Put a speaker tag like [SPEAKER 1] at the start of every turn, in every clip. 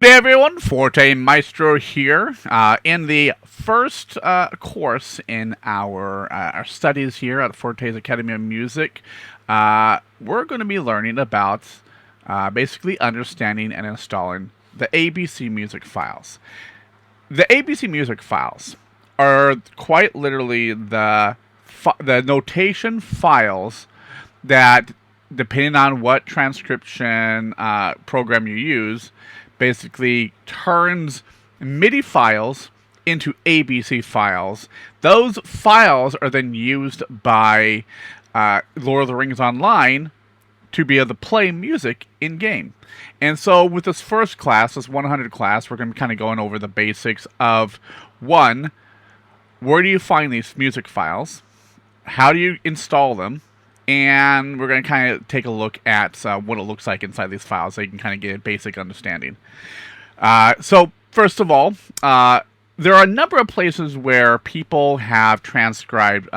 [SPEAKER 1] Hey everyone, Forte Maestro here. In the first course in our studies here at Forte's Academy of Music, we're going to be learning about basically understanding and installing the ABC music files. The ABC music files are quite literally the notation files that, depending on what transcription program you use, basically turns MIDI files into ABC files. Those files are then used by Lord of the Rings Online to be able to play music in game. And so with this first class, this 100 class, we're going to be kind of going over the basics of, one, where do you find these music files? How do you install them? And we're going to kind of take a look at what it looks like inside these files so you can kind of get a basic understanding. So first of all, there are a number of places where people have transcribed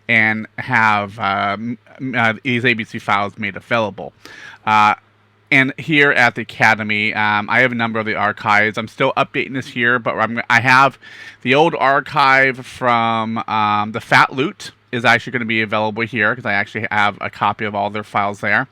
[SPEAKER 1] and have these ABC files made available. And here at the Academy, I have a number of the archives. I'm still updating this here, but I have the old archive from the Fat Loot is actually going to be available here because I actually have a copy of all their files there.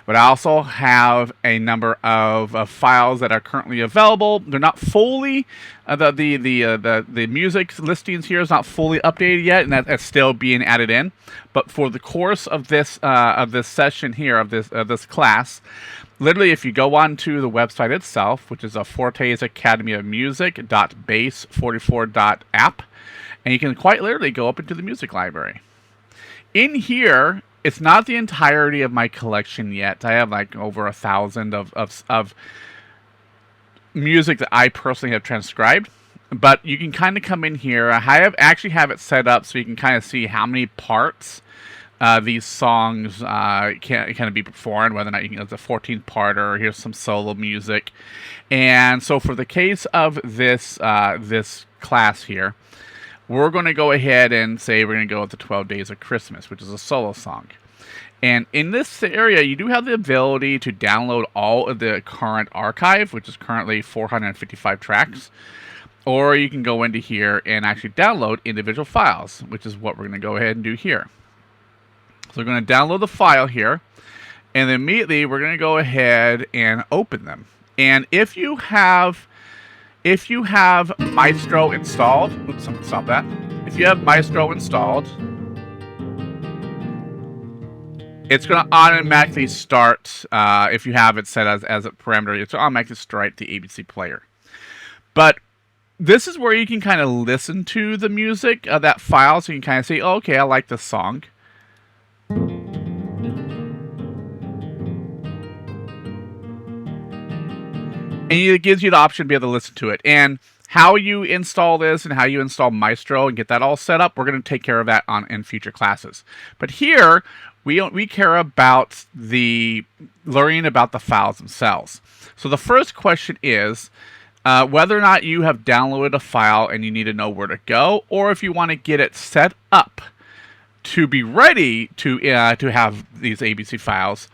[SPEAKER 1] But I also have a number of files that are currently available. They're not fully the music listings here is not fully updated yet, and that's still being added in. But for the course of this session here of this class, literally, if you go onto the website itself, which is a Forte's Academy of Music.base44.app, and you can quite literally go up into the music library. In here, it's not the entirety of my collection yet. I have like over 1,000 of music that I personally have transcribed. But you can kind of come in here. I actually have it set up so you can kind of see how many parts these songs can be performed, whether or not it's a 14th part or here's some solo music. And so for the case of this class here, we're going to go ahead and say we're going to go with the 12 Days of Christmas, which is a solo song. And in this area, you do have the ability to download all of the current archive, which is currently 455 tracks. Or you can go into here and actually download individual files, which is what we're going to go ahead and do here. So we're going to download the file here, and then immediately we're going to go ahead and open them. And if you have Maestro installed, oops, I'm going to stop that. If you have Maestro installed, it's going to automatically start, if you have it set as a parameter, it's automatically start the ABC player. But this is where you can kind of listen to the music of that file, so you can kind of say, oh, okay, I like this song. And it gives you the option to be able to listen to it. And how you install this and how you install Maestro and get that all set up, we're going to take care of that in future classes. But here, we care about the learning about the files themselves. So the first question is whether or not you have downloaded a file and you need to know where to go, or if you want to get it set up to be ready to have these ABC files.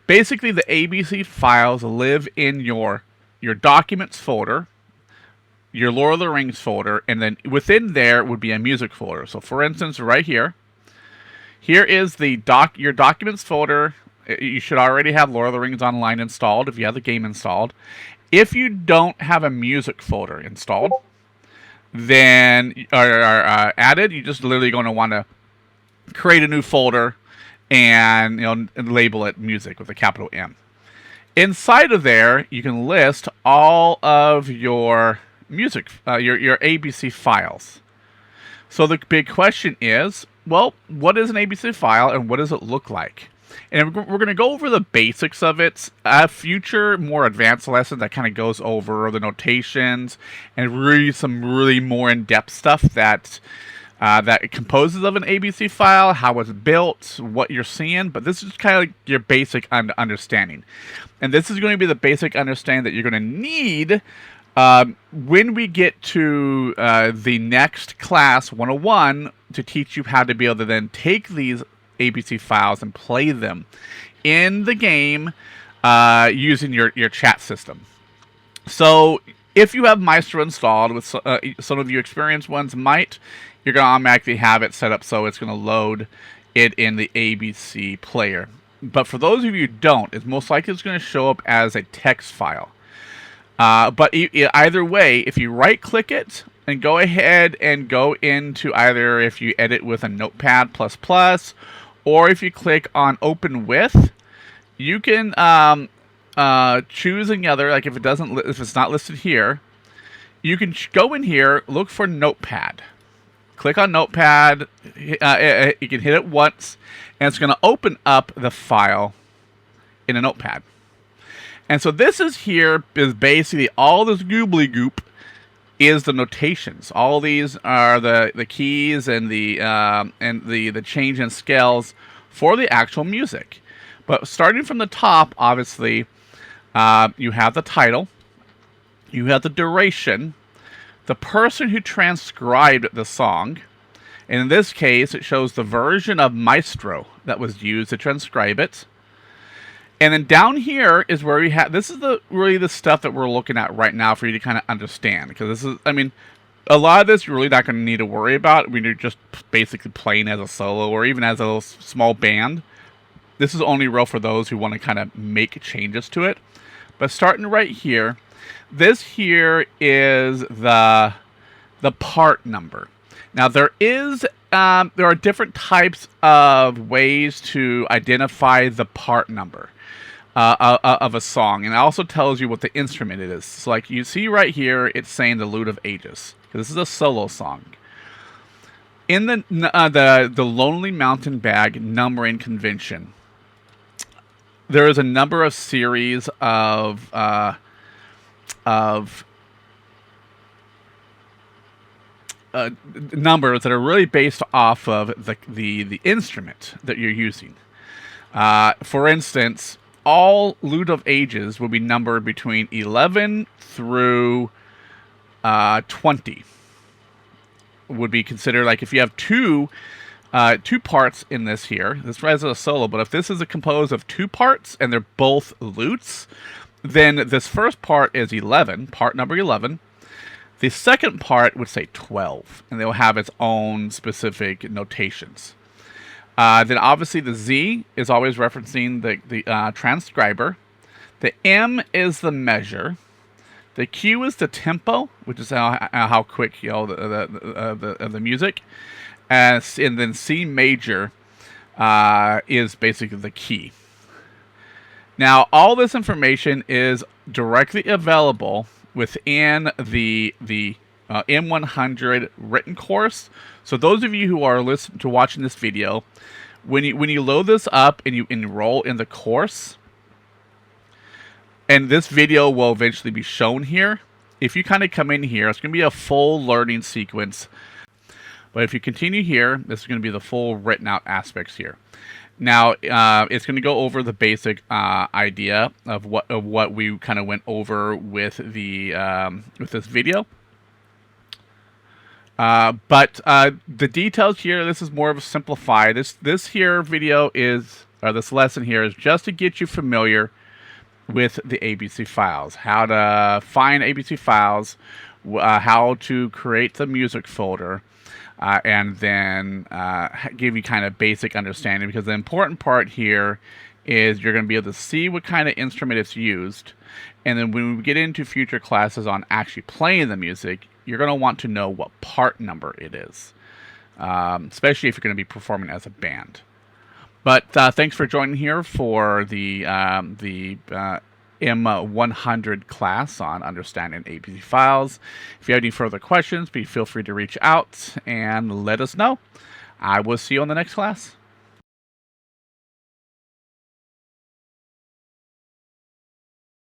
[SPEAKER 1] Basically, the ABC files live in your documents folder, your Lord of the Rings folder, and then within there would be a music folder. So for instance, right here is your documents folder. You should already have Lord of the Rings Online installed if you have the game installed. If you don't have a music folder installed, then added, you're just literally going to want to create a new folder and label it music with a capital M. Inside of there, you can list all of your music, your ABC files. So the big question is, well, what is an ABC file and what does it look like? And we're going to go over the basics of it. A future, more advanced lesson that kind of goes over the notations and really some really more in-depth stuff that composes of an ABC file, how it's built, what you're seeing. But this is kind of like your basic understanding. And this is going to be the basic understanding that you're going to need when we get to the next class, 101, to teach you how to be able to then take these ABC files and play them in the game using your chat system. So if you have Maestro installed, with some of you experienced ones might, you're going to automatically have it set up so it's going to load it in the ABC player. But for those of you who don't, it's most likely it's going to show up as a text file. But either way, if you right click it and go ahead and go into either if you edit with a Notepad++, or if you click on Open With, you can choose another. Like if it's not listed here, you can go in here, look for Notepad. Click on Notepad. You can hit it once, and it's going to open up the file in a Notepad. And so this is basically all this goobly goop is the notations. All these are the keys and the change in scales for the actual music. But starting from the top, obviously, you have the title, you have the duration, the person who transcribed the song. And in this case, it shows the version of Maestro that was used to transcribe it. And then down here is where we have, this is really the stuff that we're looking at right now for you to kind of understand. Because this is, I mean, a lot of this you're really not going to need to worry about when you're just basically playing as a solo or even as a little small band. This is only real for those who want to kind of make changes to it. But starting right here, this here is the part number. Now there are different types of ways to identify the part number of a song, and it also tells you what the instrument it is. So like you see right here, it's saying the Lute of Ages. This is a solo song. In the Lonely Mountain Bag numbering convention, there is a number of series of numbers that are really based off of the instrument that you're using. For instance, all Lute of Ages will be numbered between 11 through 20. Would be considered like if you have two parts in this here. This is a solo, but if this is composed of two parts and they're both lutes, then this first part is 11, part number 11. The second part would say 12, and they'll have its own specific notations. Then obviously the Z is always referencing the transcriber. The M is the measure. The Q is the tempo, which is how quick the music. And then C major is basically the key. Now all this information is directly available within the M100 written course. So those of you who are watching this video, when you load this up and you enroll in the course, and this video will eventually be shown here, if you kind of come in here, it's going to be a full learning sequence. But if you continue here, this is going to be the full written out aspects here. Now, it's going to go over the basic idea of what we kind of went over with with this video. But the details here, this is more of a simplify. This here video is, or this lesson here is just to get you familiar with the ABC files, how to find ABC files, how to create the music folder. And then give you kind of basic understanding, because the important part here is you're going to be able to see what kind of instrument it's used. And then when we get into future classes on actually playing the music, you're going to want to know what part number it is, especially if you're going to be performing as a band. But thanks for joining here for the M100 class on understanding ABC files. If you have any further questions, please feel free to reach out and let us know. I will see you on the next class.